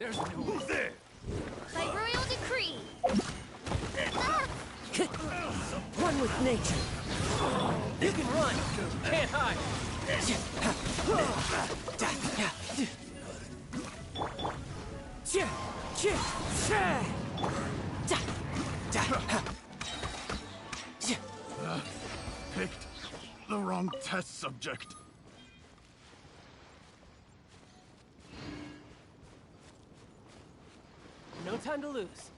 There's no way. There. By royal decree. One with nature. You can run. Can't hide. Picked the wrong test subject. No time to lose.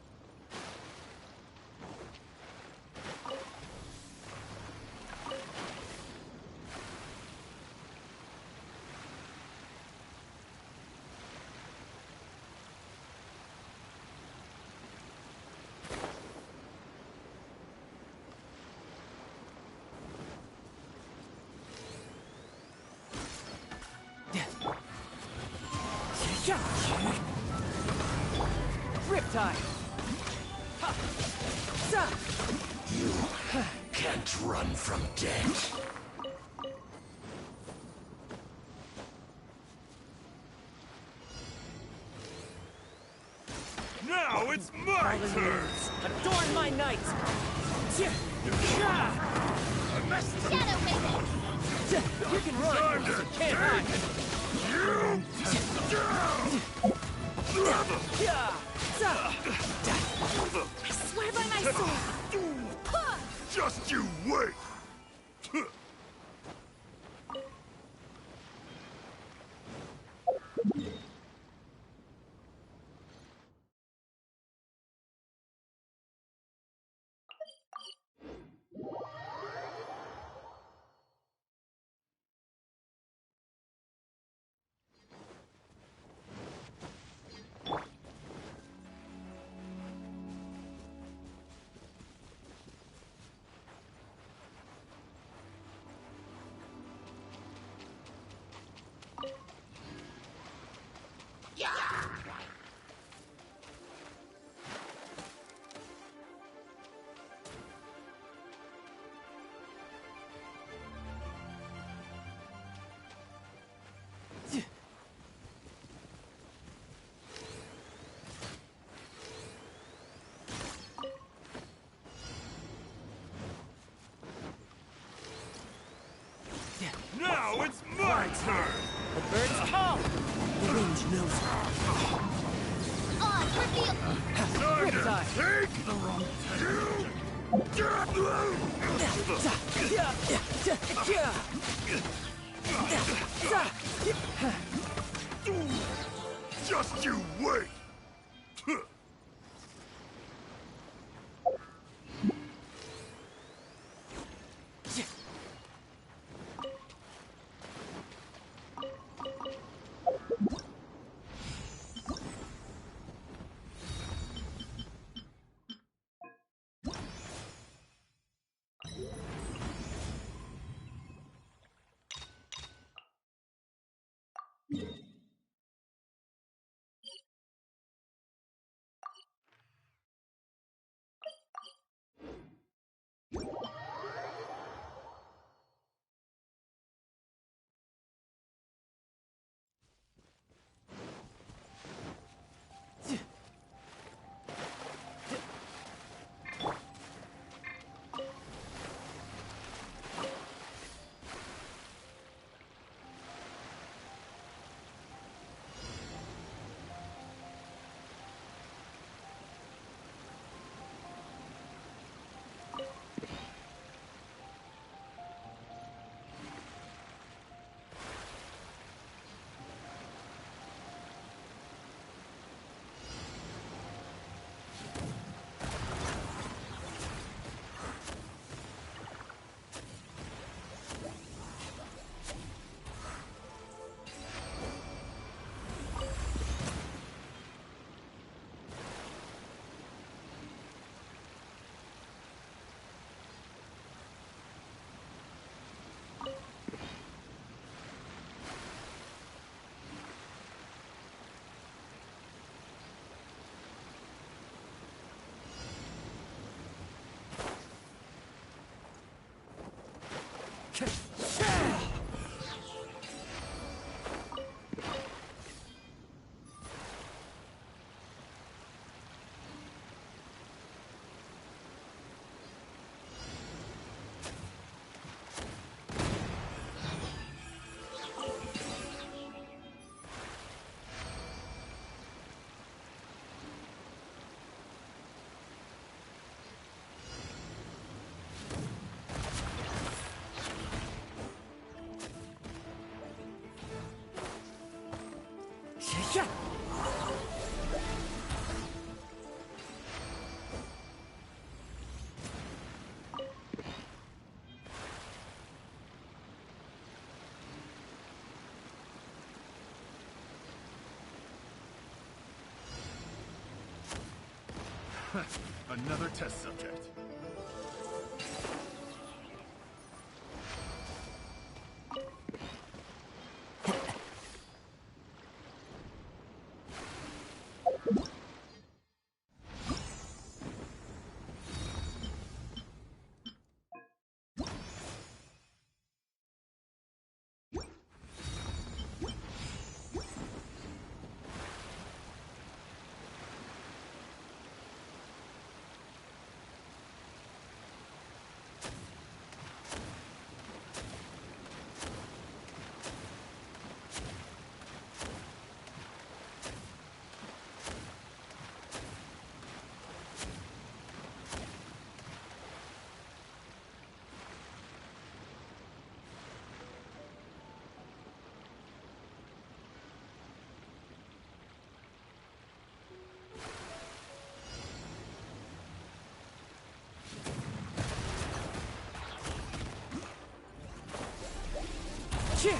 Riptide! You can't run from death. Now it's my turn! Adorn my knight! Shadow Maiden. You can run! Can't hide! I swear by my sword. Just you wait! Now it's my turn! The birds call! The range knows her. On, reveal. Riptide! Take the wrong test! Just you wait! Another test subject. Cheer!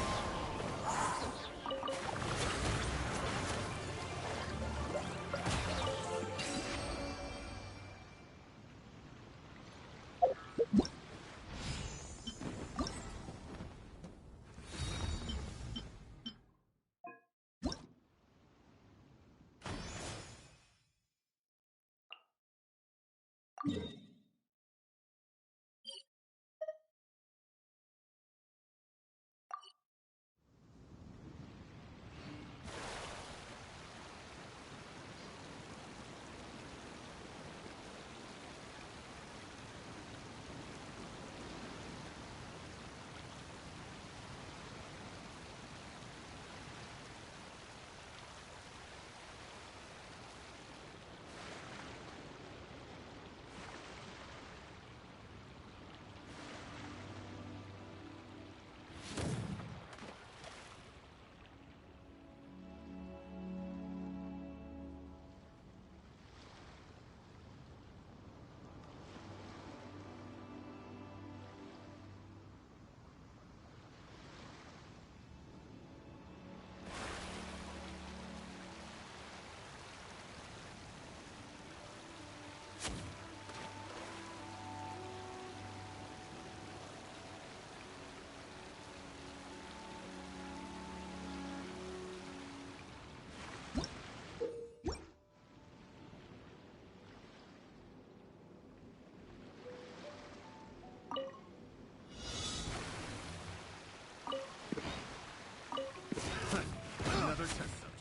Another test subject.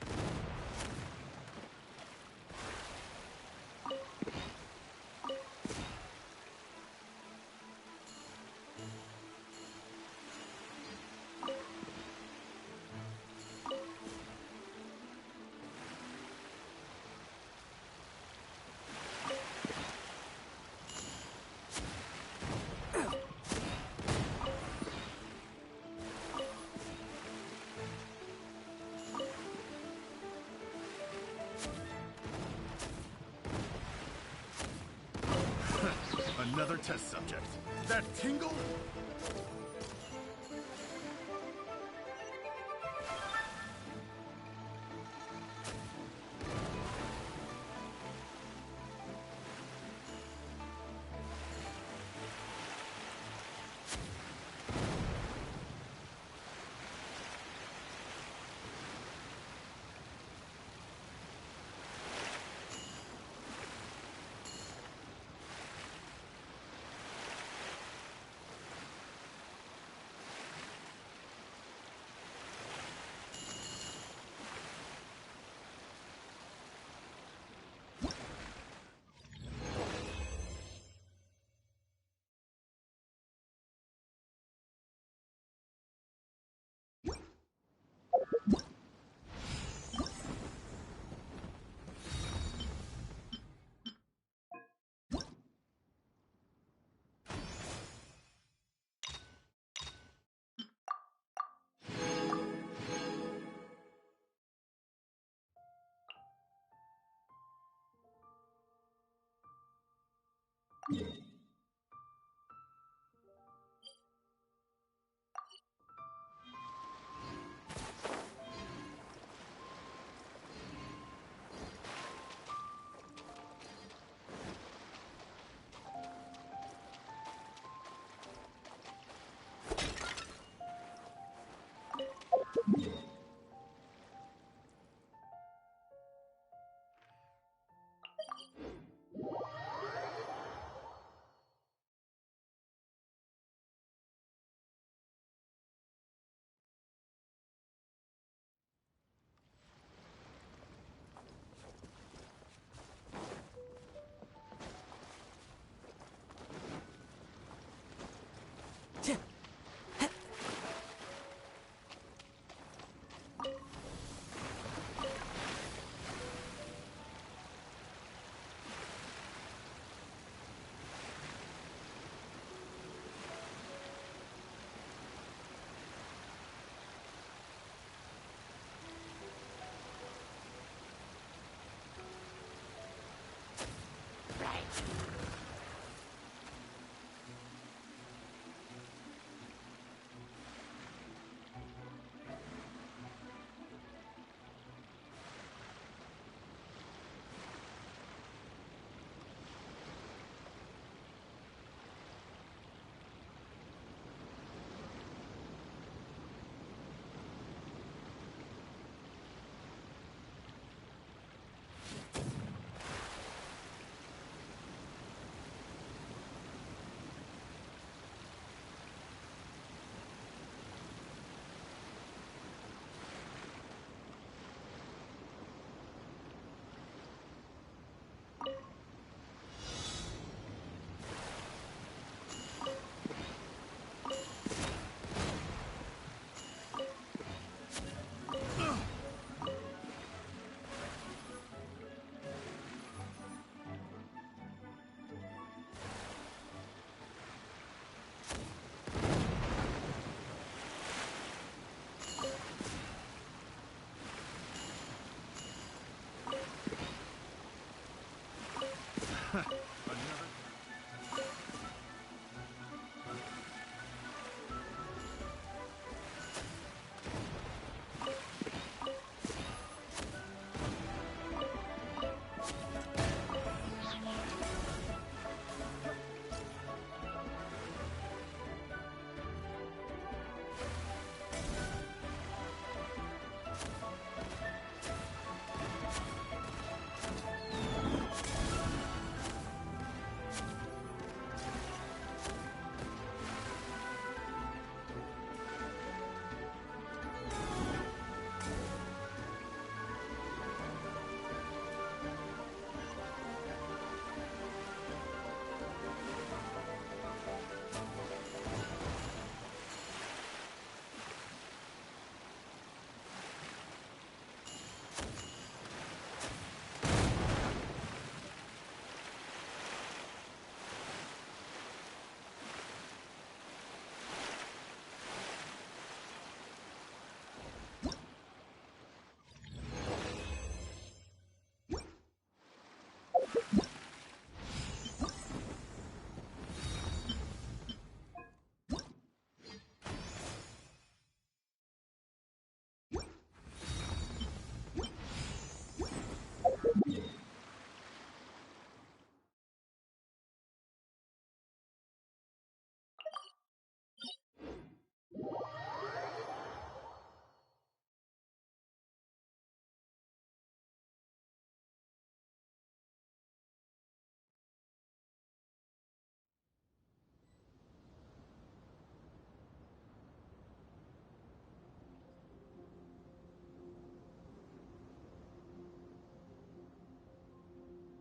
Another test subject. That tingle?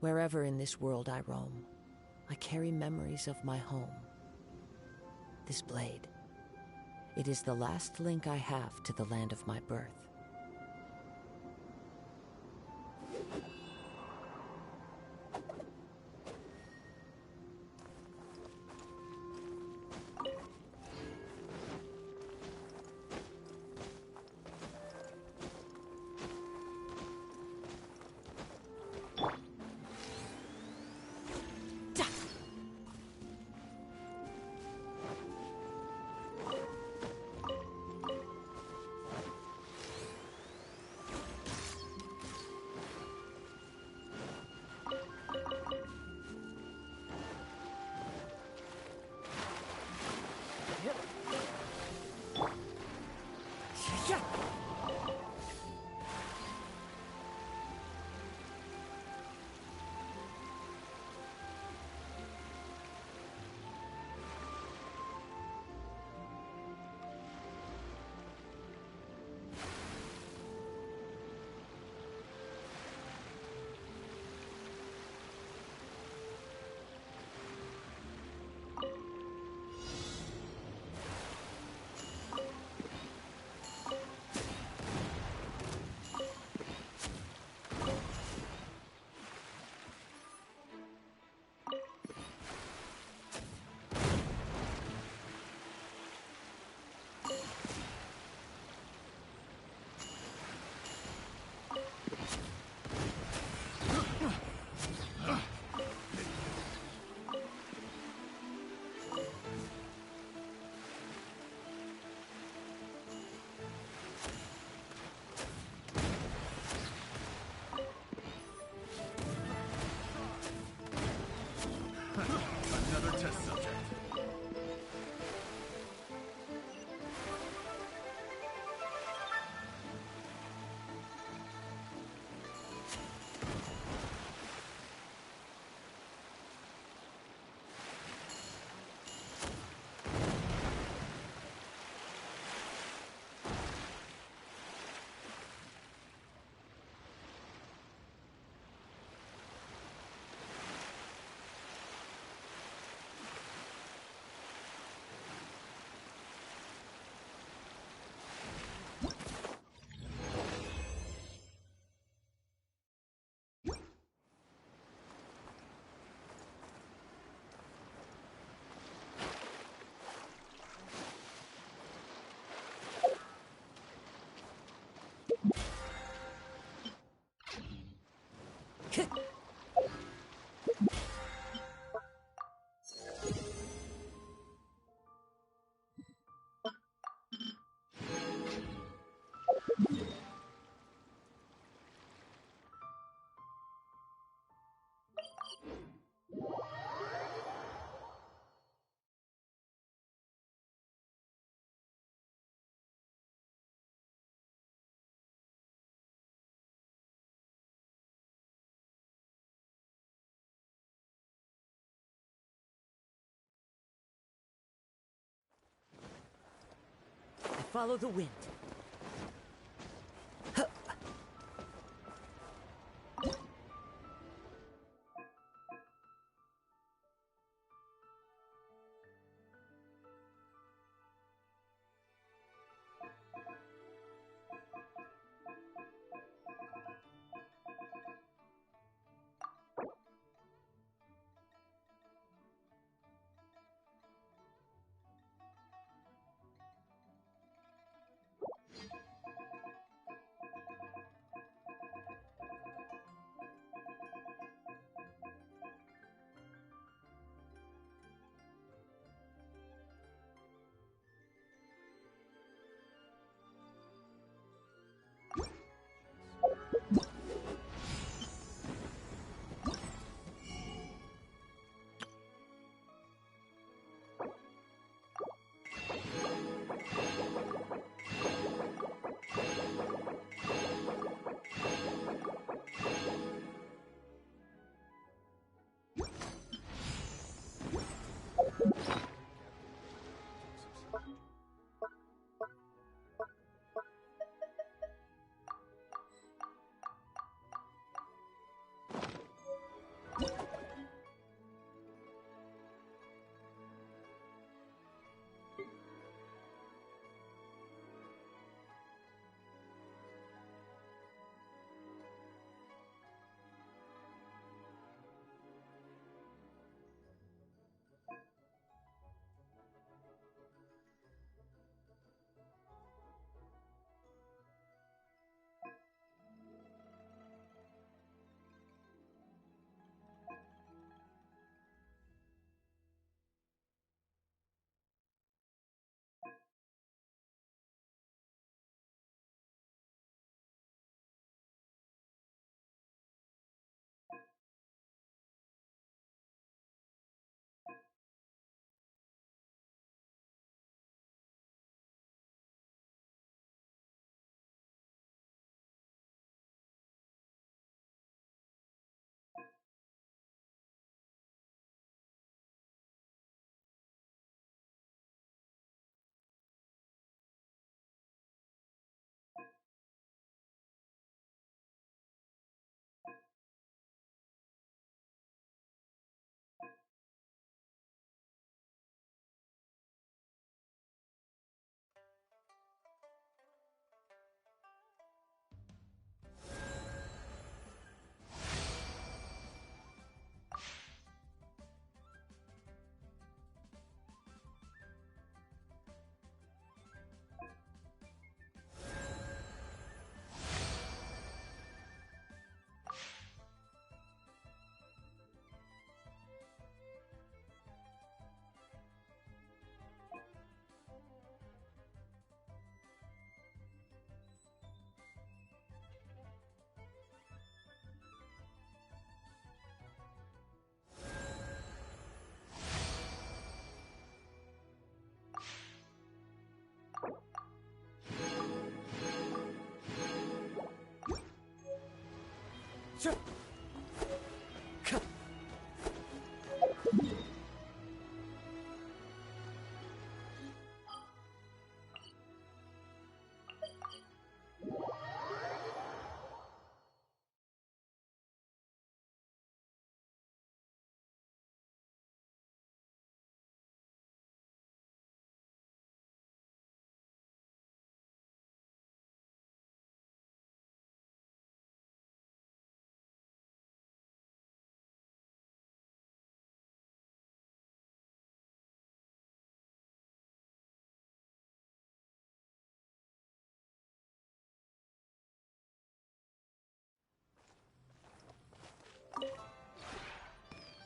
Wherever in this world I roam, I carry memories of my home. This blade, it is the last link I have to the land of my birth. Another test subject. Follow the wind.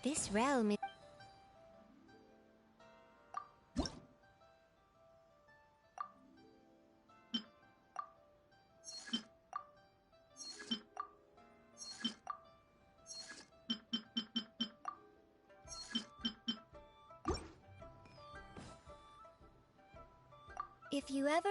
This realm is... If you ever...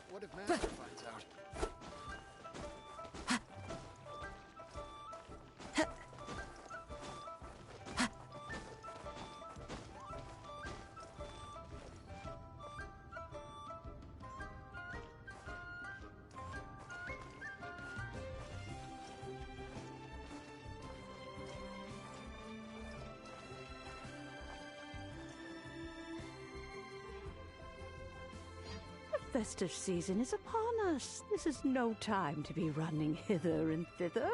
What if Master finds out? The festive season is upon us. This is no time to be running hither and thither.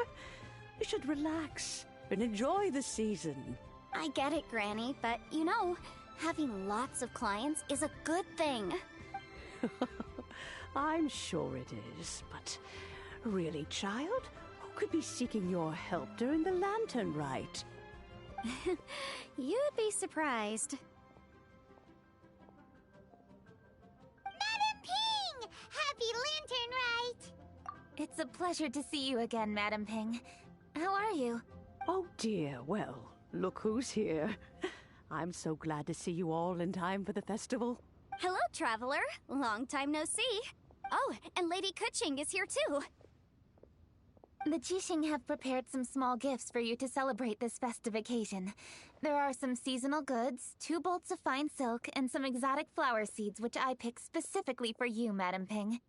We should relax and enjoy the season. I get it, Granny, but you know, having lots of clients is a good thing. I'm sure it is, but really, child, who could be seeking your help during the lantern rite? You'd be surprised. Madam Ping! Happy Lantern Rite! It's a pleasure to see you again, Madam Ping. How are you? Oh dear, well, look who's here. I'm so glad to see you all in time for the festival. Hello, traveler. Long time no see. Oh, and Lady Kuching is here too. The Jixing have prepared some small gifts for you to celebrate this festive occasion. There are some seasonal goods, 2 bolts of fine silk, and some exotic flower seeds which I picked specifically for you, Madam Ping.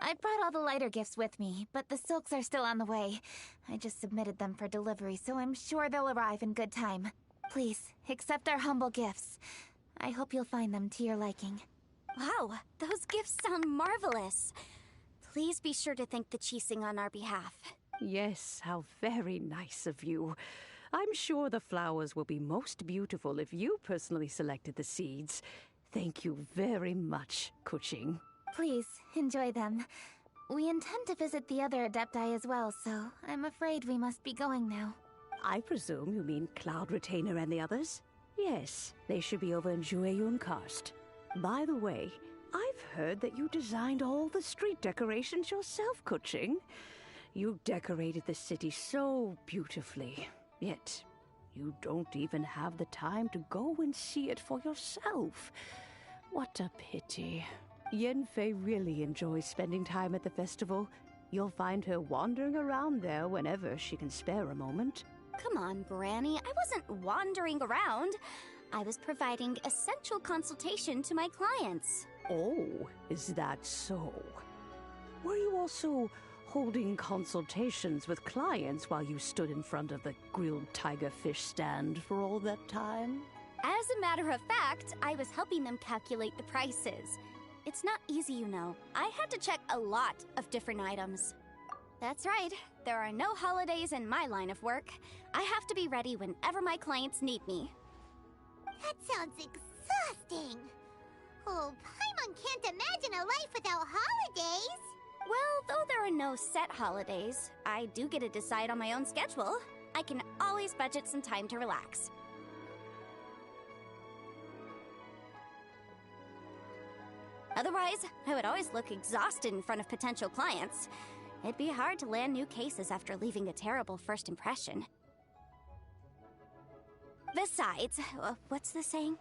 I brought all the lighter gifts with me, but the silks are still on the way. I just submitted them for delivery, so I'm sure they'll arrive in good time. Please, accept our humble gifts. I hope you'll find them to your liking. Wow, those gifts sound marvelous. please be sure to thank the Qixing on our behalf. Yes, how very nice of you. I'm sure the flowers will be most beautiful if you personally selected the seeds. Thank you very much, Kuching. Please, enjoy them. We intend to visit the other Adepti as well, so I'm afraid we must be going now. I presume you mean Cloud Retainer and the others? Yes, they should be over in Jueyun Karst. By the way, I've heard that you designed all the street decorations yourself, Kuching. You decorated the city so beautifully, yet you don't even have the time to go and see it for yourself. What a pity. Yanfei really enjoys spending time at the festival. You'll find her wandering around there whenever she can spare a moment. Come on, Granny. I wasn't wandering around. I was providing essential consultation to my clients. Oh, is that so? Were you also holding consultations with clients while you stood in front of the grilled tiger fish stand for all that time? As a matter of fact, I was helping them calculate the prices. It's not easy, you know. I had to check a lot of different items. That's right. There are no holidays in my line of work. I have to be ready whenever my clients need me. That sounds exhausting. Oh, Paimon can't imagine a life without holidays. Well, though there are no set holidays, I do get to decide on my own schedule. I can always budget some time to relax. Otherwise, I would always look exhausted in front of potential clients. It'd be hard to land new cases after leaving a terrible first impression. Besides, what's the saying?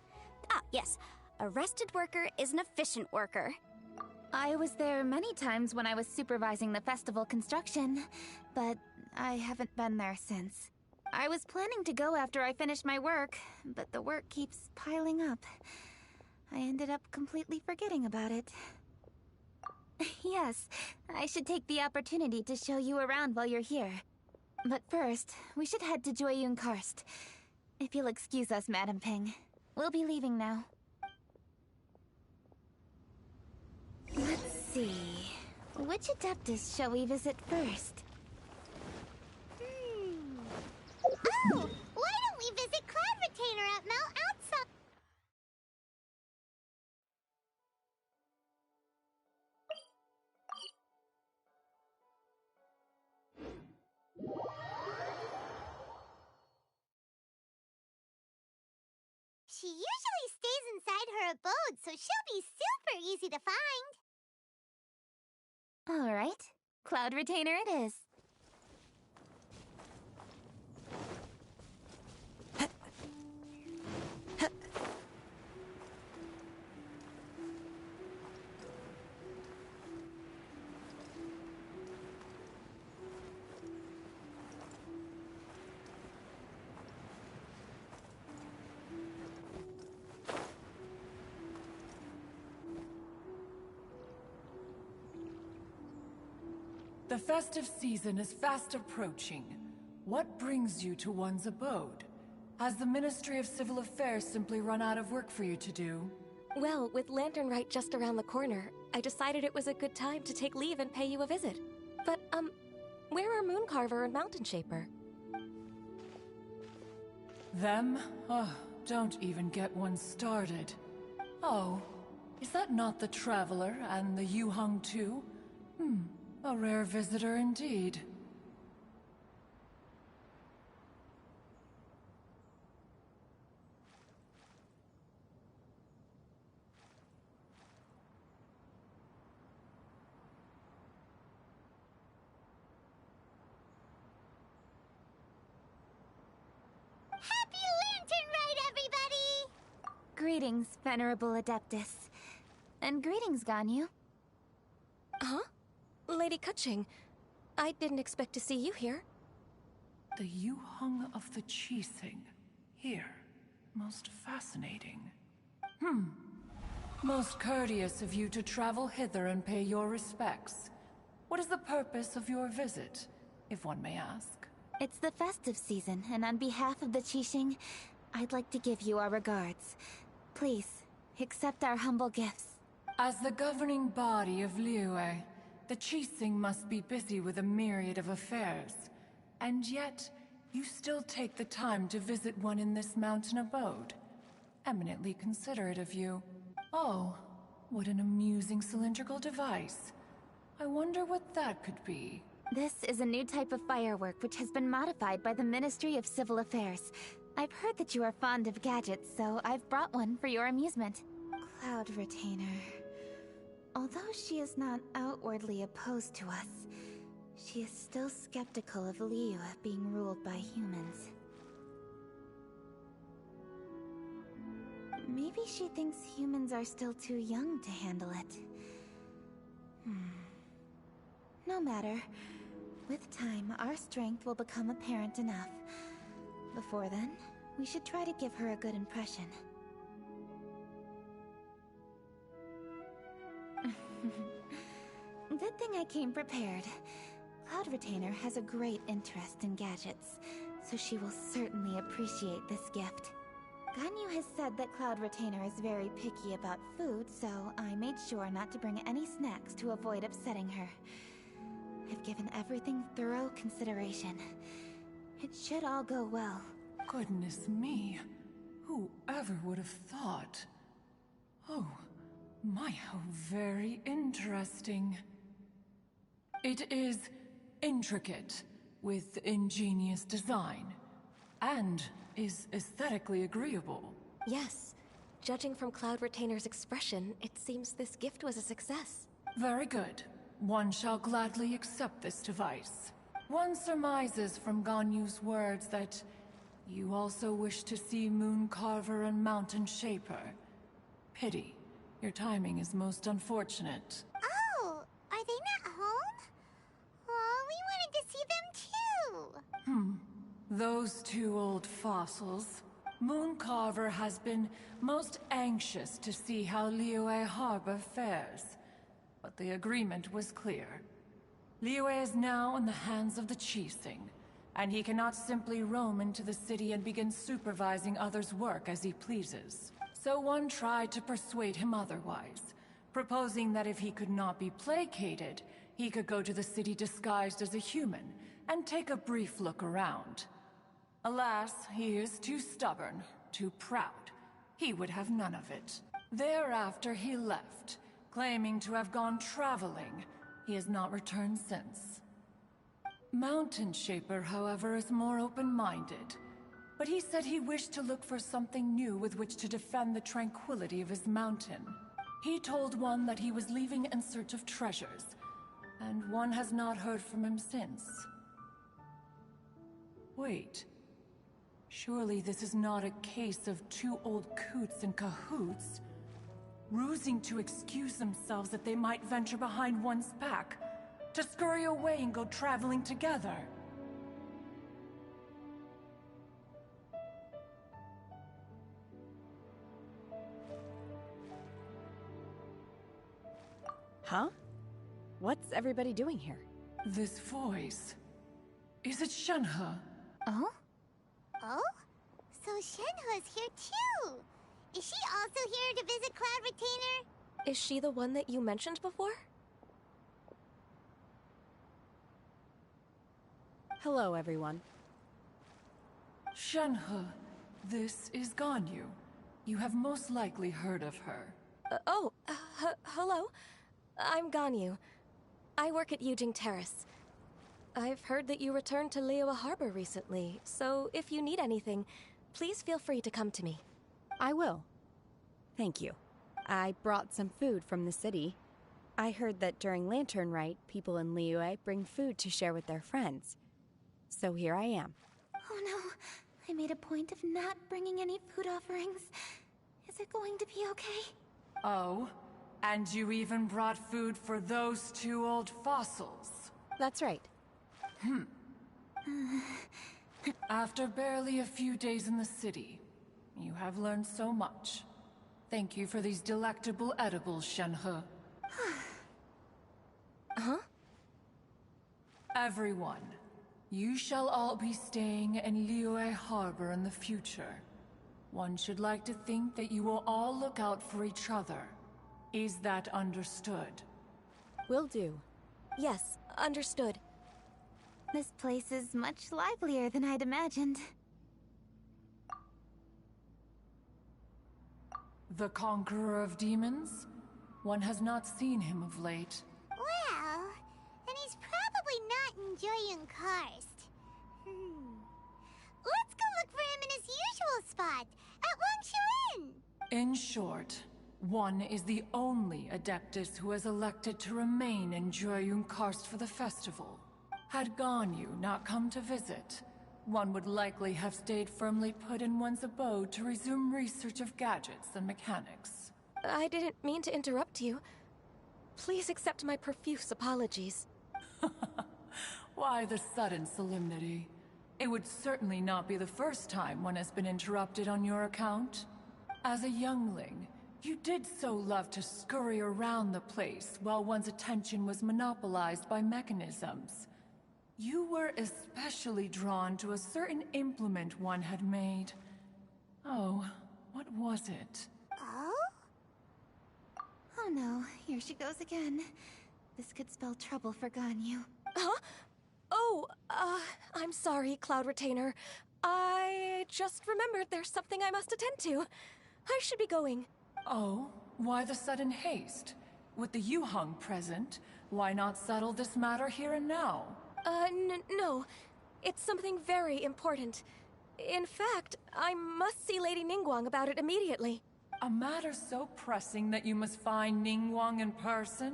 Ah, yes. A rested worker is an efficient worker. I was there many times when I was supervising the festival construction, but I haven't been there since. I was planning to go after I finished my work, but the work keeps piling up. I ended up completely forgetting about it. Yes, I should take the opportunity to show you around while you're here. But first, we should head to Jueyun Karst. If you'll excuse us, Madam Ping. We'll be leaving now. Let's see. Which Adeptus shall we visit first? Oh! Why don't we visit Cloud Retainer at Mount Outside? She usually stays inside her abode, so she'll be super easy to find. All right. Cloud Retainer it is. The festive season is fast approaching. What brings you to one's abode? Has the Ministry of Civil Affairs simply run out of work for you to do? Well, with Lantern Rite just around the corner, I decided it was a good time to take leave and pay you a visit. But, where are Mooncarver and Mountain Shaper? Them? Oh, don't even get one started. Oh, is that not the Traveler and the Yuheng too? A rare visitor indeed. Happy Lantern Rite, everybody! Greetings, Venerable Adeptus. And greetings, Ganyu. Huh? Lady Kuching, I didn't expect to see you here. The Yuheng of the Qixing. Here. Most fascinating. Most courteous of you to travel hither and pay your respects. What is the purpose of your visit, if one may ask? It's the festive season, and on behalf of the Qixing, I'd like to give you our regards. Please, accept our humble gifts. As the governing body of Liyue, The Qixing must be busy with a myriad of affairs. And yet, you still take the time to visit one in this mountain abode. Eminently considerate of you. Oh, what an amusing cylindrical device. I wonder what that could be. This is a new type of firework which has been modified by the Ministry of Civil Affairs. I've heard that you are fond of gadgets, so I've brought one for your amusement. Cloud Retainer. Although she is not outwardly opposed to us, she is still skeptical of Liyue being ruled by humans. Maybe she thinks humans are still too young to handle it. No matter. With time, our strength will become apparent enough. Before then, we should try to give her a good impression. Good thing I came prepared. Cloud Retainer has a great interest in gadgets, so she will certainly appreciate this gift. Ganyu has said that Cloud Retainer is very picky about food, so I made sure not to bring any snacks to avoid upsetting her. I've given everything thorough consideration. It should all go well. Goodness me. Whoever would have thought? Oh, my, how very interesting. It is intricate, with ingenious design, and is aesthetically agreeable. Yes. Judging from Cloud Retainer's expression, it seems this gift was a success. Very good. One shall gladly accept this device. One surmises from Ganyu's words that you also wish to see Moon Carver and Mountain Shaper. Pity. Your timing is most unfortunate. Oh, are they not home? Oh, we wanted to see them too. Those two old fossils. Moon Carver has been most anxious to see how Liyue Harbor fares. But the agreement was clear. Liyue is now in the hands of the Qixing, and he cannot simply roam into the city and begin supervising others' work as he pleases. So one tried to persuade him otherwise, proposing that if he could not be placated, he could go to the city disguised as a human and take a brief look around. Alas, he is too stubborn, too proud. He would have none of it. Thereafter he left, claiming to have gone traveling. He has not returned since. Mountain Shaper, however, is more open-minded. But he said he wished to look for something new with which to defend the tranquility of his mountain. He told one that he was leaving in search of treasures, and one has not heard from him since. Wait. Surely this is not a case of two old coots in cahoots, rusing to excuse themselves that they might venture behind one's back, to scurry away and go traveling together. Huh? What's everybody doing here? This voice... Is it Shenhe? Oh? Oh? So Shenhe's here too! Is she also here to visit Cloud Retainer? Is she the one that you mentioned before? Hello, everyone. Shenhe, this is Ganyu. You have most likely heard of her. Hello. I'm Ganyu. I work at Yujing Terrace. I've heard that you returned to Liyue Harbor recently, so if you need anything, please feel free to come to me. I will. Thank you. I brought some food from the city. I heard that during Lantern Rite, people in Liyue bring food to share with their friends. So here I am. Oh no, I made a point of not bringing any food offerings. Is it going to be okay? Oh? And you even brought food for those two old fossils? That's right. After barely a few days in the city, you have learned so much. Thank you for these delectable edibles, Shenhe. Huh? Everyone, you shall all be staying in Liyue Harbor in the future. One should like to think that you will all look out for each other. Is that understood? Will do. Yes, understood. This place is much livelier than I'd imagined. The conqueror of demons? One has not seen him of late. Well, then he's probably not enjoying Karst. Let's go look for him in his usual spot, at Wangshu Inn! In short, one is the only Adeptus who has elected to remain in Joyun Karst for the festival. Had Ganyu not come to visit, one would likely have stayed firmly put in one's abode to resume research of gadgets and mechanics. I didn't mean to interrupt you. Please accept my profuse apologies. Why the sudden solemnity? It would certainly not be the first time one has been interrupted on your account. As a youngling, you did so love to scurry around the place while one's attention was monopolized by mechanisms. You were especially drawn to a certain implement one had made. Oh, what was it? Oh? Oh no, here she goes again. This could spell trouble for Ganyu. Huh? Oh, I'm sorry, Cloud Retainer. I just remembered there's something I must attend to. I should be going. Oh, why the sudden haste? With the Yuheng present, why not settle this matter here and now? No. It's something very important. In fact, I must see Lady Ningguang about it immediately. A matter so pressing that you must find Ningguang in person?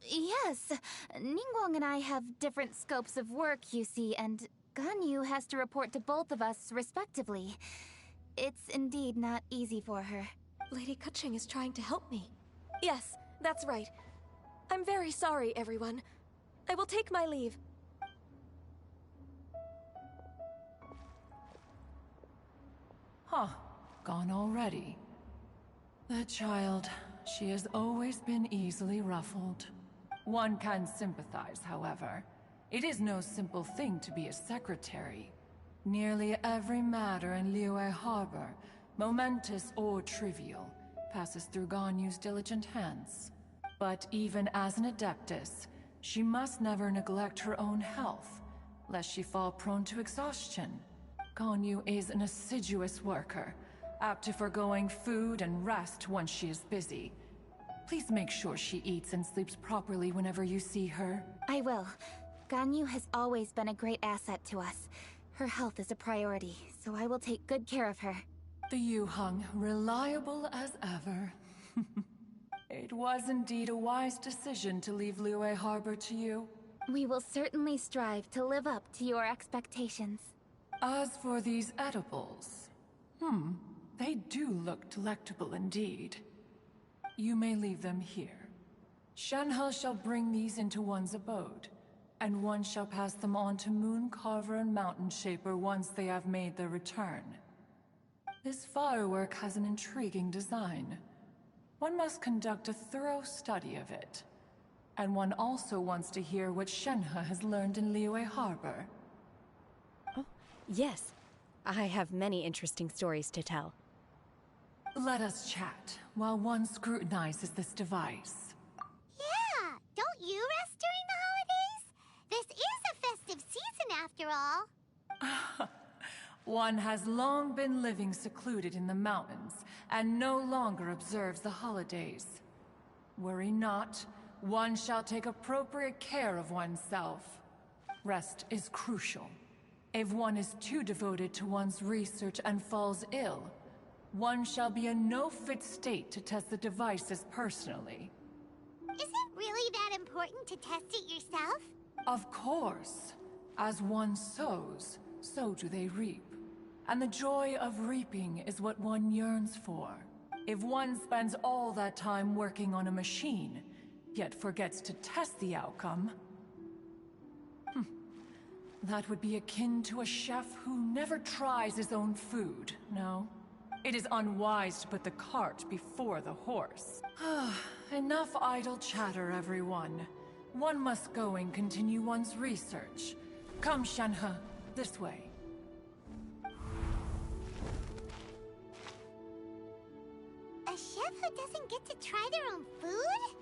Yes. Ningguang and I have different scopes of work, you see, and Ganyu has to report to both of us, respectively. It's indeed not easy for her. Lady Keqing is trying to help me. Yes, that's right. I'm very sorry, everyone. I will take my leave. Huh. Gone already. The child, she has always been easily ruffled. One can sympathize, however. It is no simple thing to be a secretary. Nearly every matter in Liyue Harbor, momentous or trivial, passes through Ganyu's diligent hands. But even as an Adeptus, she must never neglect her own health, lest she fall prone to exhaustion. Ganyu is an assiduous worker, apt to foregoing food and rest once she is busy. Please make sure she eats and sleeps properly whenever you see her. I will. Ganyu has always been a great asset to us. Her health is a priority, so I will take good care of her. The Yuheng, reliable as ever. It was indeed a wise decision to leave Liyue Harbor to you. We will certainly strive to live up to your expectations. As for these edibles, they do look delectable indeed. You may leave them here. Shenhe shall bring these into one's abode, and one shall pass them on to Mooncarver and Mountain Shaper once they have made their return. This firework has an intriguing design. One must conduct a thorough study of it. And one also wants to hear what Shenhe has learned in Liyue Harbor. Oh, yes. I have many interesting stories to tell. Let us chat while one scrutinizes this device. Yeah, don't you rest during the holidays? This is a festive season after all. One has long been living secluded in the mountains and no longer observes the holidays. Worry not, one shall take appropriate care of oneself. Rest is crucial. If one is too devoted to one's research and falls ill, one shall be in no fit state to test the devices personally. Is it really that important to test it yourself? Of course. As one sows, so do they reap. And the joy of reaping is what one yearns for. If one spends all that time working on a machine, yet forgets to test the outcome, that would be akin to a chef who never tries his own food, no? It is unwise to put the cart before the horse. Enough idle chatter, everyone. One must go and continue one's research. Come, Shenhe, this way. A chef who doesn't get to try their own food?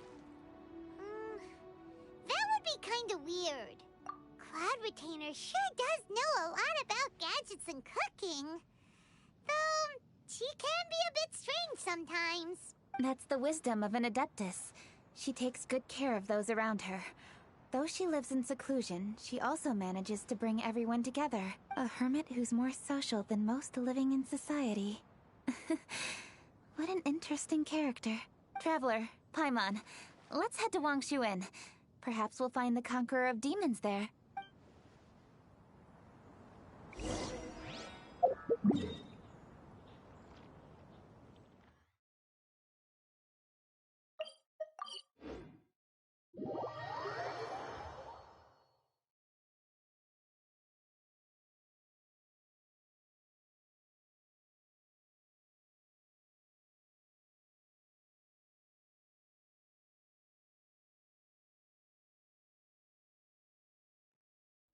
sure does know a lot about gadgets and cooking. Though, she can be a bit strange sometimes. That's the wisdom of an Adeptus. She takes good care of those around her. Though she lives in seclusion, she also manages to bring everyone together. A hermit who's more social than most living in society. What an interesting character. Traveler, Paimon, let's head to Wangshuin. Perhaps we'll find the Conqueror of Demons there.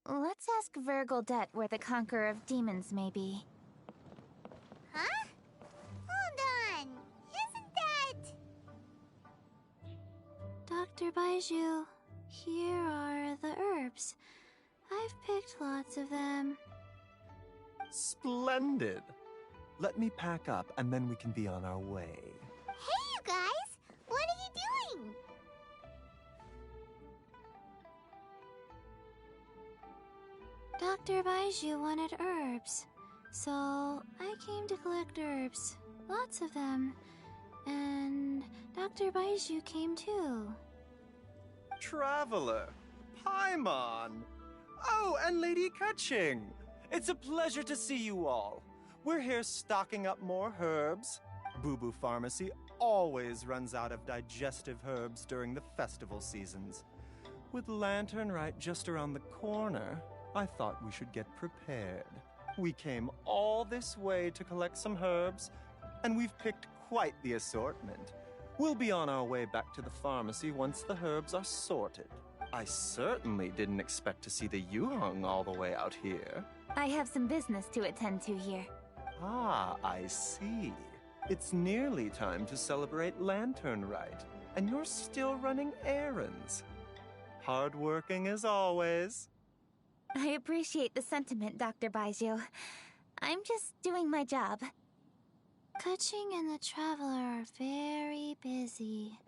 Let's ask Vergildet where the Conqueror of Demons may be. Huh? Hold on. Isn't that... Dr. Baiju, here are the herbs. I've picked lots of them. Splendid! Let me pack up and then we can be on our way. Hey, you guys! What are you doing? Dr. Baiju wanted herbs, so I came to collect herbs. Lots of them. And Dr. Baiju came too. Traveler! Paimon! Oh, and Lady Kutching! It's a pleasure to see you all. We're here stocking up more herbs. Boo Boo Pharmacy always runs out of digestive herbs during the festival seasons. With Lantern Rite just around the corner, I thought we should get prepared. We came all this way to collect some herbs, and we've picked quite the assortment. We'll be on our way back to the pharmacy once the herbs are sorted. I certainly didn't expect to see the Yuheng all the way out here. I have some business to attend to here. Ah, I see. It's nearly time to celebrate Lantern Rite, and you're still running errands. Hardworking as always. I appreciate the sentiment, Dr. Baiju. I'm just doing my job. Kutching and the Traveler are very busy.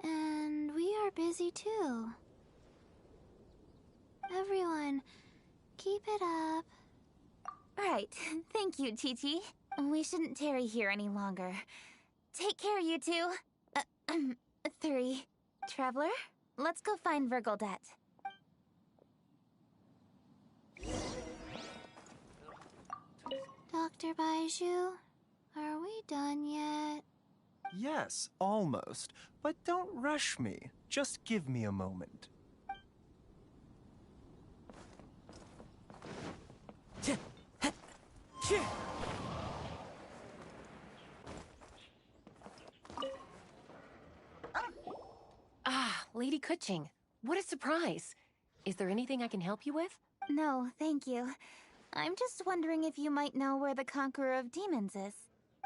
And we are busy too. Everyone, keep it up. Right. Thank you, Chi-Chi. We shouldn't tarry here any longer. Take care, you two. 3. Traveler, let's go find Vergildet. Dr. Baiju, are we done yet? Yes, almost. But don't rush me. Just give me a moment. Ah, Lady Kutching. What a surprise. Is there anything I can help you with? No, thank you. I'm just wondering if you might know where the Conqueror of Demons is.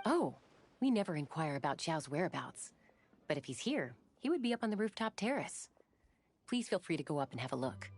Oh, we never inquire about Xiao's whereabouts. But if he's here, he would be up on the rooftop terrace. Please feel free to go up and have a look.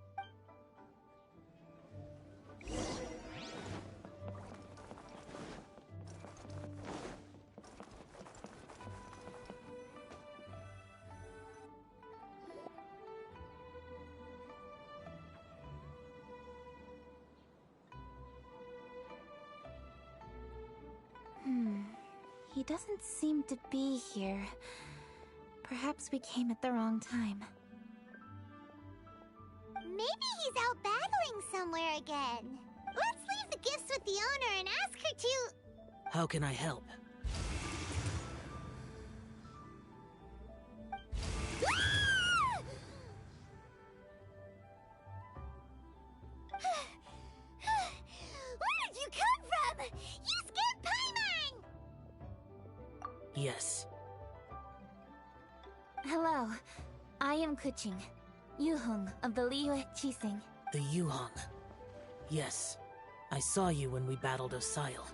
He doesn't seem to be here. Perhaps we came at the wrong time. Maybe he's out battling somewhere again. Let's leave the gifts with the owner and ask her to... How can I help? Where did you come from? You scared Paimon! Yes. Hello. I am Kuching, Yuheng of the Liyue Qixing. The Yuheng. Yes. I saw you when we battled Osile.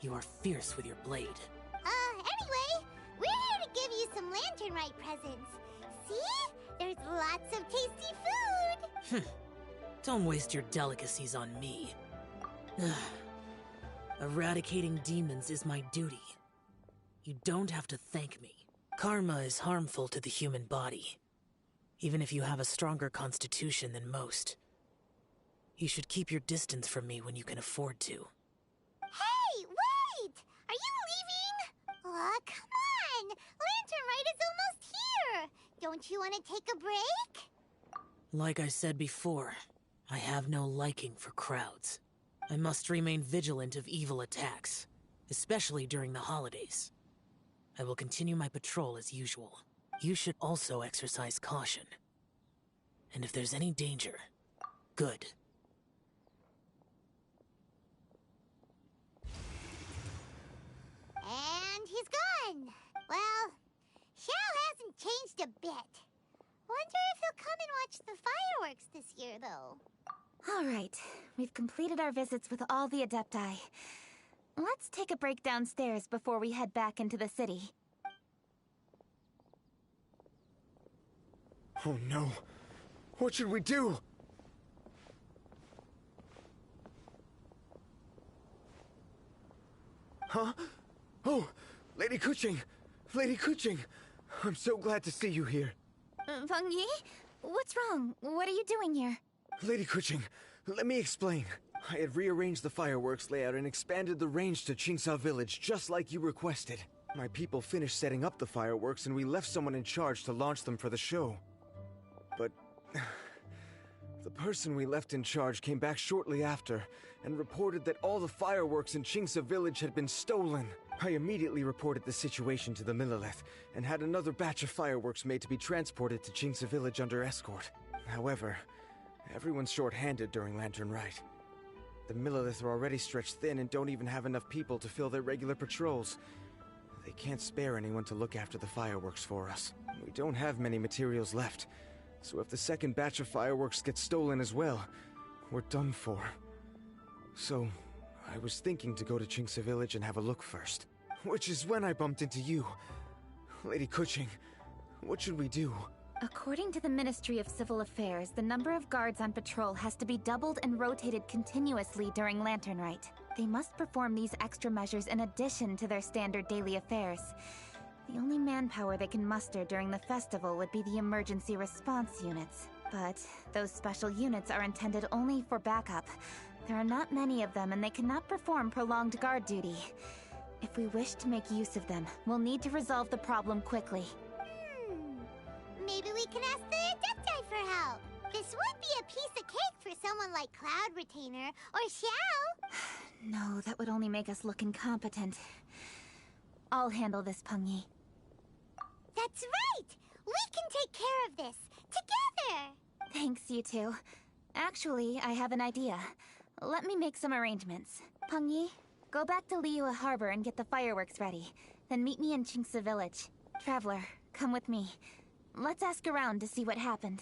You are fierce with your blade. Anyway, we're here to give you some Lantern Rite presents. See? There's lots of tasty food! Don't waste your delicacies on me. Eradicating demons is my duty. You don't have to thank me. Karma is harmful to the human body, even if you have a stronger constitution than most. You should keep your distance from me when you can afford to. Hey, wait! Are you leaving? Aw, come on! Lantern Rite is almost here! Don't you want to take a break? Like I said before, I have no liking for crowds. I must remain vigilant of evil attacks, especially during the holidays. I will continue my patrol as usual. You should also exercise caution. And if there's any danger, good. And he's gone! Well, Xiao hasn't changed a bit. Wonder if he'll come and watch the fireworks this year, though. All right, we've completed our visits with all the Adepti. Let's take a break downstairs before we head back into the city. Oh no. What should we do? Huh? Oh, Lady Kuching! Lady Kuching! I'm so glad to see you here. Feng Yi? What's wrong? What are you doing here? Lady Kuching, let me explain. I had rearranged the fireworks layout and expanded the range to Qingsa Village, just like you requested. My people finished setting up the fireworks and we left someone in charge to launch them for the show. But the person we left in charge came back shortly after and reported that all the fireworks in Qingsa Village had been stolen. I immediately reported the situation to the Millelith and had another batch of fireworks made to be transported to Qingsa Village under escort. However, everyone's short-handed during Lantern Rite. The Millelith are already stretched thin and don't even have enough people to fill their regular patrols. They can't spare anyone to look after the fireworks for us. We don't have many materials left, so if the second batch of fireworks gets stolen as well, we're done for. So, I was thinking to go to Qingsa Village and have a look first. Which is when I bumped into you. Lady Kuching, what should we do? According to the Ministry of Civil Affairs, the number of guards on patrol has to be doubled and rotated continuously during Lantern Rite. They must perform these extra measures in addition to their standard daily affairs. The only manpower they can muster during the festival would be the emergency response units. But those special units are intended only for backup. There are not many of them and they cannot perform prolonged guard duty. If we wish to make use of them, we'll need to resolve the problem quickly. Maybe we can ask the Adepti for help. This would be a piece of cake for someone like Cloud Retainer or Xiao. No, that would only make us look incompetent. I'll handle this, Peng Yi. That's right! We can take care of this, together! Thanks, you two. Actually, I have an idea. Let me make some arrangements. Peng Yi, go back to Liyue Harbor and get the fireworks ready. Then meet me in Qingsa Village. Traveler, come with me. Let's ask around to see what happened.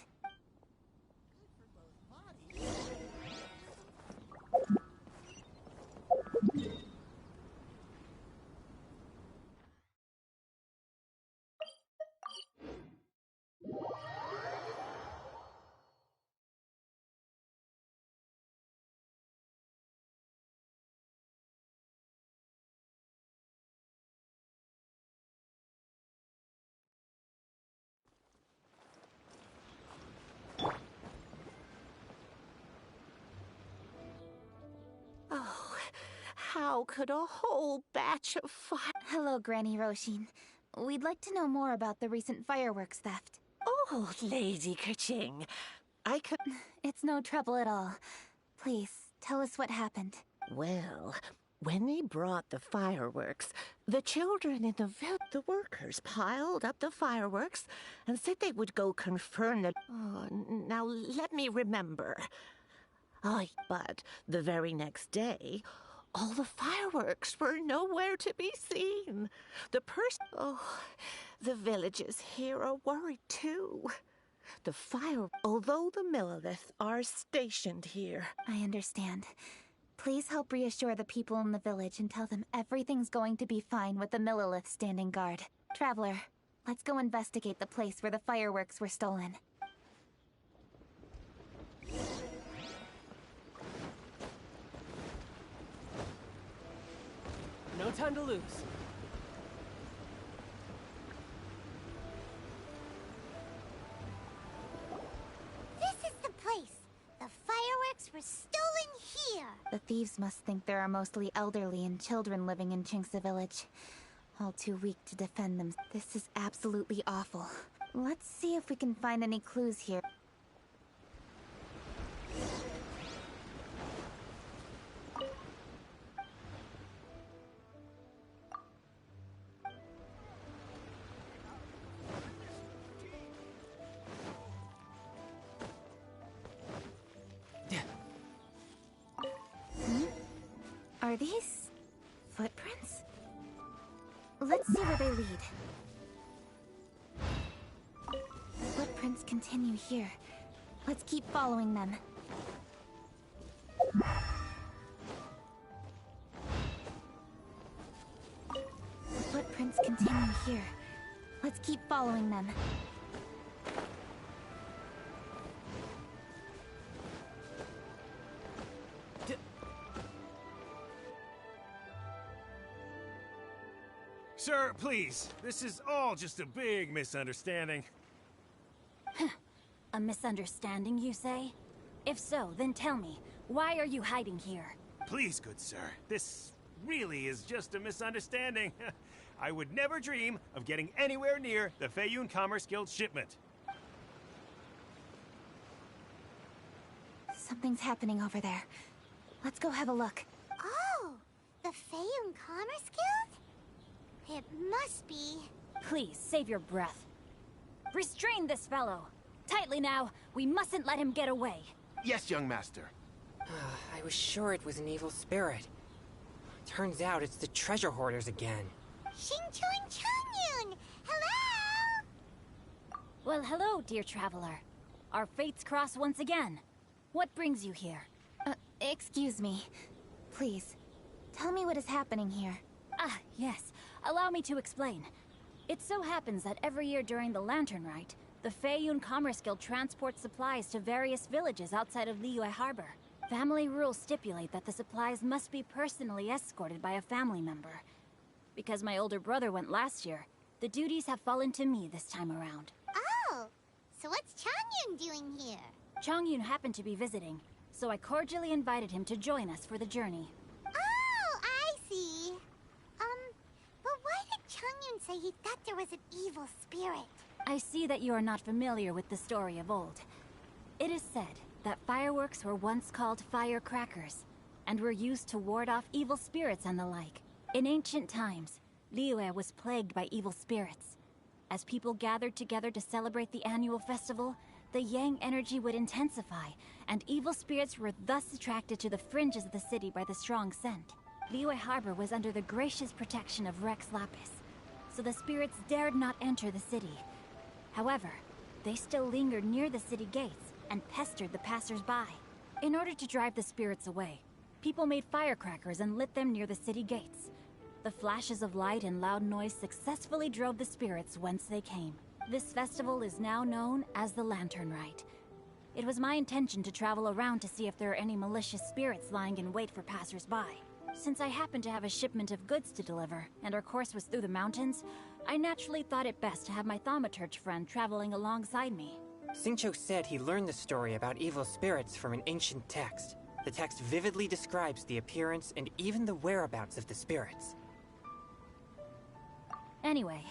Oh, how could a whole batch of fire... Hello, Granny Roshin. We'd like to know more about the recent fireworks theft. Oh, Lady Kuching, I could... It's no trouble at all. Please, tell us what happened. Well, when they brought the fireworks, the children in the village, the workers piled up the fireworks and said they would go confirm the... Oh, now let me remember. Oh, but the very next day, all the fireworks were nowhere to be seen. The villagers here are worried too. Although the Millelith are stationed here. I understand. Please help reassure the people in the village and tell them everything's going to be fine with the Millelith standing guard. Traveler, let's go investigate the place where the fireworks were stolen. No time to lose. This is the place. The fireworks were stolen here. The thieves must think there are mostly elderly and children living in Chinxa Village. All too weak to defend them. This is absolutely awful. Let's see if we can find any clues here. Are these footprints? Let's see where they lead. The footprints continue here. Let's keep following them. The footprints continue here. Let's keep following them. Sir, please. This is all just a big misunderstanding. A misunderstanding, you say? If so, then tell me, why are you hiding here? Please, good sir. This really is just a misunderstanding. I would never dream of getting anywhere near the Feiyun Commerce Guild shipment. Something's happening over there. Let's go have a look. Oh, the Feiyun Commerce Guild? It must be. Please, save your breath. Restrain this fellow. Tightly now. We mustn't let him get away. Yes, young master. I was sure it was an evil spirit. Turns out it's the treasure hoarders again. Xingqiu Changyun! Hello! Well, hello, dear traveler. Our fates cross once again. What brings you here? Excuse me. Please, tell me what is happening here. Ah, yes. Allow me to explain. It so happens that every year during the Lantern Rite, the Feiyun Commerce Guild transports supplies to various villages outside of Liyue Harbor. Family rules stipulate that the supplies must be personally escorted by a family member. Because my older brother went last year, the duties have fallen to me this time around. Oh, so what's Changyun doing here? Changyun happened to be visiting, so I cordially invited him to join us for the journey. Oh, I see. But why did Changyun say he thought there was an evil spirit? I see that you are not familiar with the story of old. It is said that fireworks were once called firecrackers, and were used to ward off evil spirits and the like. In ancient times, Liyue was plagued by evil spirits. As people gathered together to celebrate the annual festival, the yang energy would intensify, and evil spirits were thus attracted to the fringes of the city by the strong scent. Liyue Harbor was under the gracious protection of Rex Lapis, so the spirits dared not enter the city. However, they still lingered near the city gates and pestered the passers-by. In order to drive the spirits away, people made firecrackers and lit them near the city gates. The flashes of light and loud noise successfully drove the spirits whence they came. This festival is now known as the Lantern Rite. It was my intention to travel around to see if there are any malicious spirits lying in wait for passers-by. Since I happened to have a shipment of goods to deliver, and our course was through the mountains, I naturally thought it best to have my thaumaturge friend traveling alongside me. Xingqiu said he learned the story about evil spirits from an ancient text. The text vividly describes the appearance and even the whereabouts of the spirits. Anyway,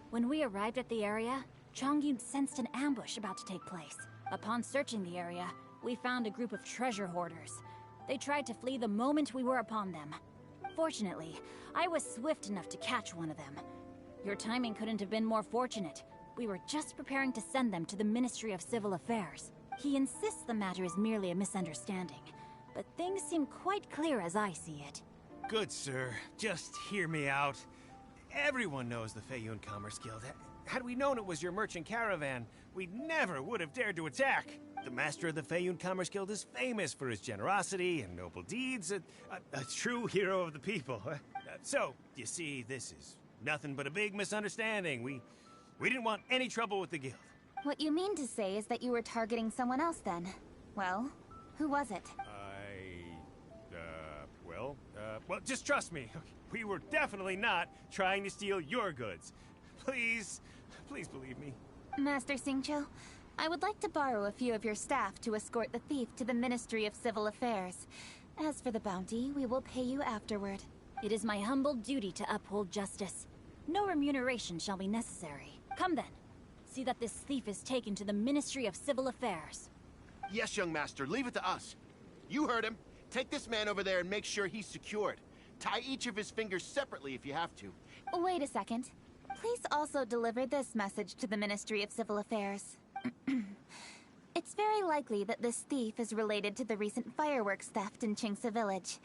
when we arrived at the area, Changyun sensed an ambush about to take place. Upon searching the area, we found a group of treasure hoarders. They tried to flee the moment we were upon them. Fortunately, I was swift enough to catch one of them. Your timing couldn't have been more fortunate. We were just preparing to send them to the Ministry of Civil Affairs. He insists the matter is merely a misunderstanding, but things seem quite clear as I see it. Good sir, just hear me out. Everyone knows the Feiyun Commerce Guild. Had we known it was your merchant caravan, we never would have dared to attack. The master of the Feiyun Commerce Guild is famous for his generosity and noble deeds, a true hero of the people. So, you see, this is nothing but a big misunderstanding. We didn't want any trouble with the guild. What you mean to say is that you were targeting someone else then? Well, who was it? well, just trust me. We were definitely not trying to steal your goods. Please, please believe me. Master Xingqiu, I would like to borrow a few of your staff to escort the thief to the Ministry of Civil Affairs. As for the bounty, we will pay you afterward. It is my humble duty to uphold justice. No remuneration shall be necessary. Come then. See that this thief is taken to the Ministry of Civil Affairs. Yes, young master, leave it to us. You heard him. Take this man over there and make sure he's secured. Tie each of his fingers separately if you have to. Wait a second. Please also deliver this message to the Ministry of Civil Affairs. It's very likely that this thief is related to the recent fireworks theft in Qingce Village.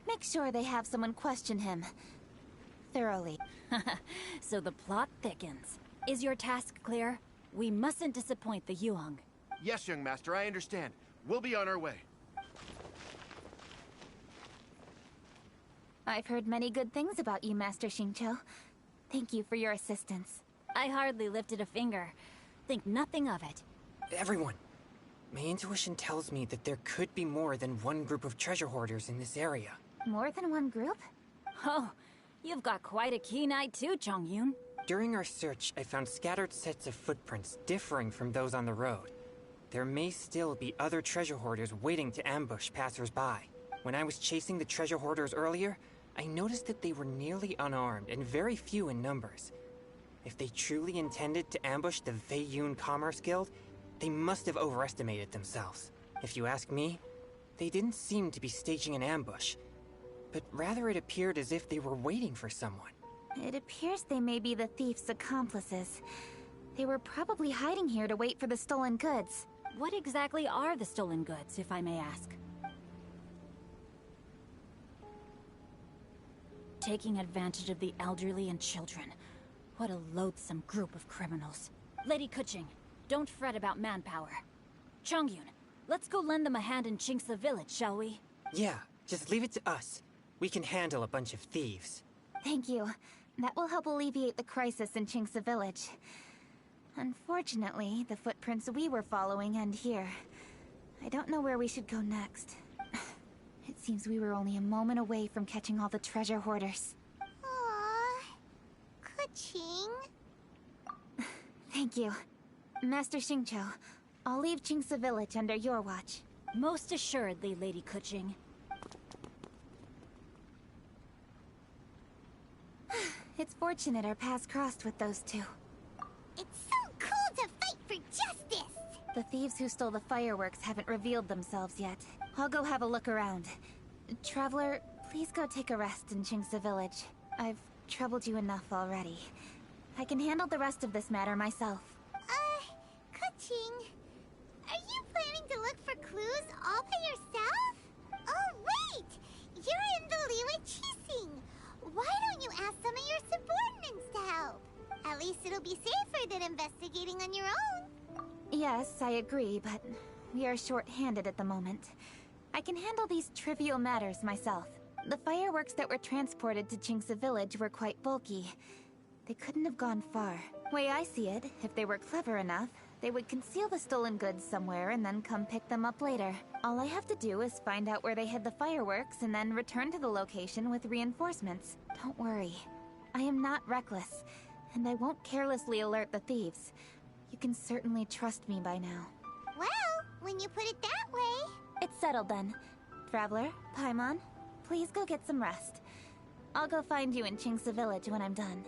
Make sure they have someone question him thoroughly. So the plot thickens. Is your task clear? We mustn't disappoint the Yuheng. Yes, young master, I understand. We'll be on our way. I've heard many good things about you, Master Xingqiu. Thank you for your assistance. I hardly lifted a finger. Think nothing of it. Everyone, my intuition tells me that there could be more than one group of treasure hoarders in this area. More than one group? Oh, you've got quite a keen eye too, Chongyun. During our search, I found scattered sets of footprints differing from those on the road. There may still be other treasure hoarders waiting to ambush passers-by. When I was chasing the treasure hoarders earlier, I noticed that they were nearly unarmed and very few in numbers. If they truly intended to ambush the Feiyun Commerce Guild, they must have overestimated themselves. If you ask me, they didn't seem to be staging an ambush, but rather it appeared as if they were waiting for someone. It appears they may be the thief's accomplices. They were probably hiding here to wait for the stolen goods. What exactly are the stolen goods, if I may ask? Taking advantage of the elderly and children. What a loathsome group of criminals. Lady Kuching, don't fret about manpower. Chongyun, let's go lend them a hand in Qingce Village, shall we? Yeah, just leave it to us. We can handle a bunch of thieves. Thank you. That will help alleviate the crisis in Qingce Village. Unfortunately, the footprints we were following end here. I don't know where we should go next. It seems we were only a moment away from catching all the treasure hoarders. Aww. Kuching. Thank you. Master Xingqiu, I'll leave Qingce Village under your watch. Most assuredly, Lady Kuching. It's fortunate our paths crossed with those two. It's so cool to fight for justice! The thieves who stole the fireworks haven't revealed themselves yet. I'll go have a look around. Traveler, please go take a rest in Qingce Village. I've troubled you enough already. I can handle the rest of this matter myself. Kuching, are you planning to look for clues all by yourself? Oh, wait! You're in the Liyue Qixing. Why don't you ask some of your subordinates to help? At least it'll be safer than investigating on your own. Yes, I agree, but we are short-handed at the moment. I can handle these trivial matters myself. The fireworks that were transported to Qingce Village were quite bulky. They couldn't have gone far. Way I see it, if they were clever enough, they would conceal the stolen goods somewhere and then come pick them up later. All I have to do is find out where they hid the fireworks and then return to the location with reinforcements. Don't worry. I am not reckless, and I won't carelessly alert the thieves. You can certainly trust me by now. Well, when you put it that way... It's settled then. Traveler, Paimon, please go get some rest. I'll go find you in Qingce Village when I'm done.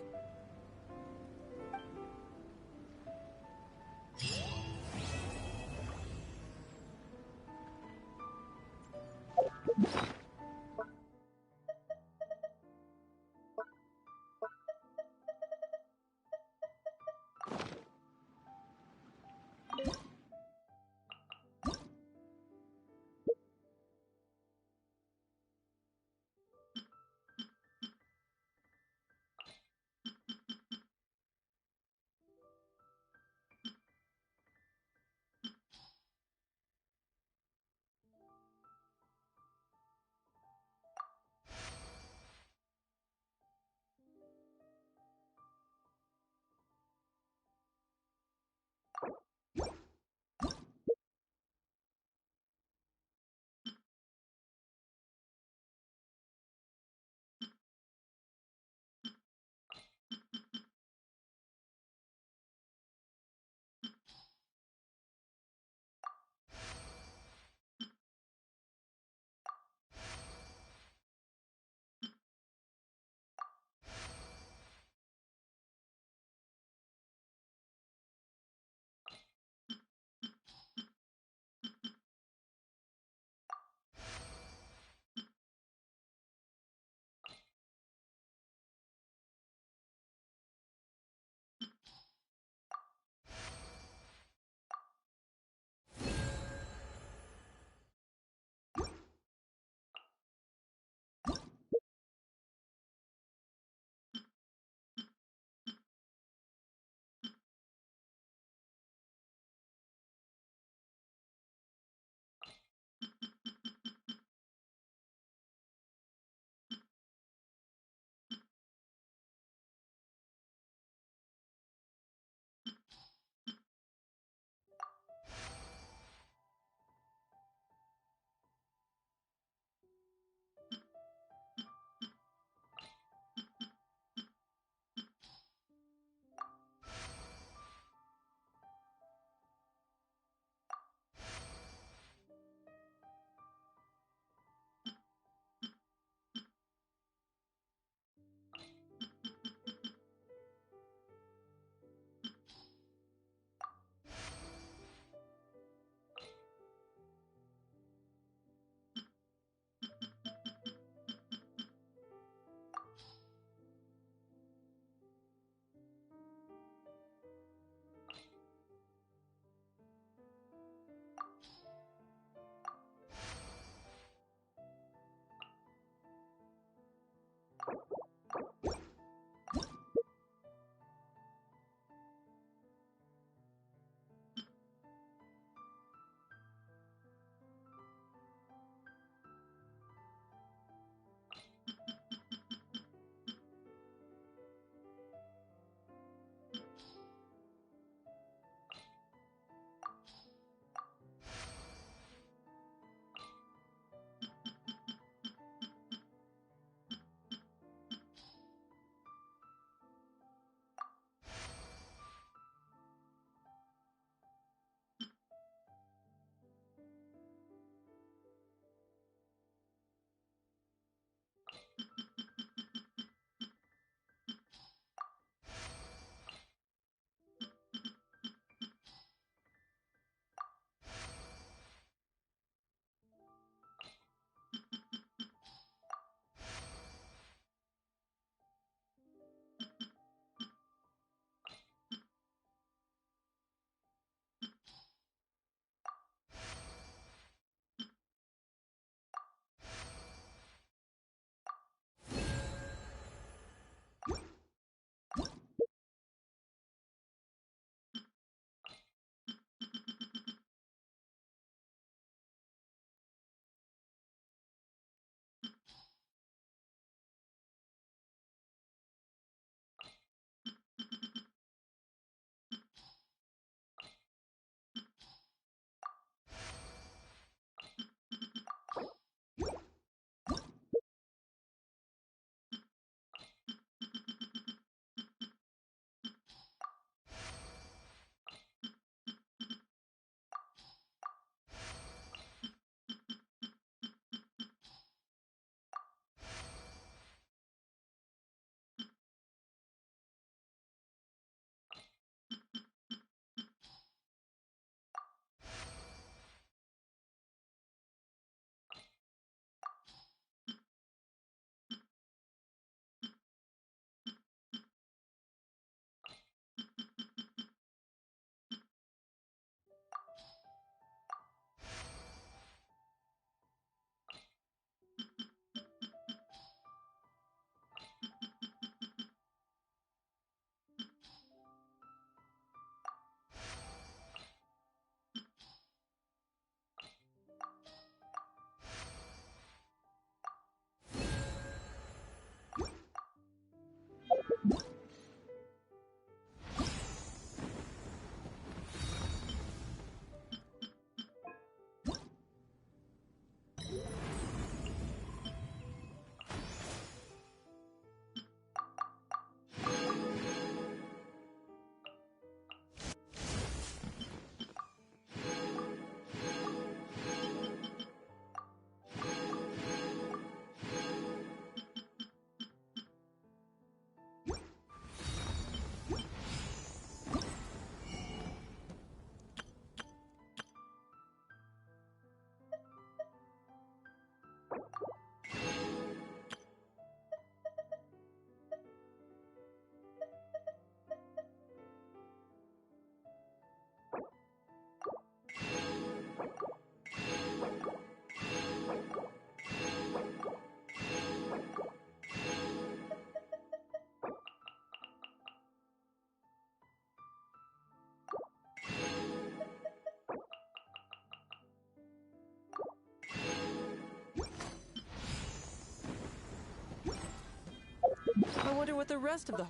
wonder what the rest of the...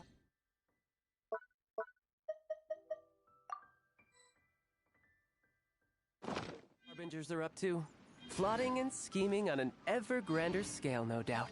Harbingers are up to. Plotting and scheming on an ever grander scale, no doubt.